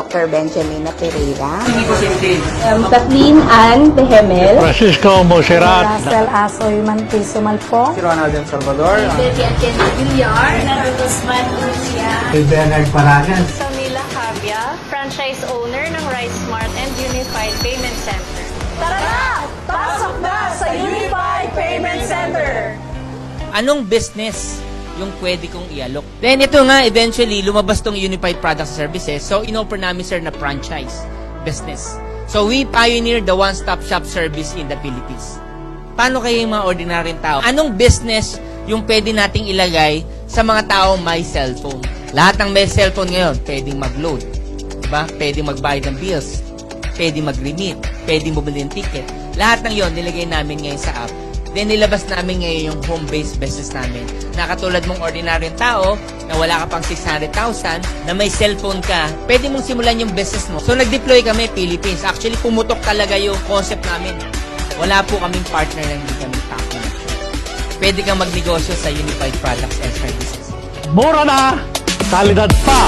Dr. Benjamina Pereira. Kathleen Ann Tehemel. Francisco Monserrat. Russell Asoy Mantiso Malpo. Si Ronald M. Salvador. Bernard Paragan. Samila Cabia, franchise owner ng Rice Smart and Unified Payment Center. Tara na! Pasok na sa Unified Payment Center! Anong business yung pwede kong ialok? Then ito nga, eventually, lumabas tong Unified Products and Services. So, in-offer namin, sir, na franchise business. So, we pioneered the one-stop shop service in the Philippines. Paano kayo yung mga ordinaryong tao? Anong business yung pwede nating ilagay sa mga taong may cellphone? Lahat ng may cellphone ngayon, pwedeng mag-load. Diba? Pwedeng magbayad ng bills. Pwedeng mag-remit. Pwedeng bumili ng ticket. Lahat ng yon nilagay namin ngayon sa app. Then, nilabas namin ngayon yung home-based business namin. Na katulad mong ordinaryong tao, na wala ka pang 600,000, na may cellphone ka, pwede mong simulan yung business mo. So, nag-deploy kami, Philippines. Actually, pumutok talaga yung concept namin. Wala po kaming partner na hindi kami partner. Pwede kang magnegosyo sa Unified Products and Services. Mura na! Kalidad pa!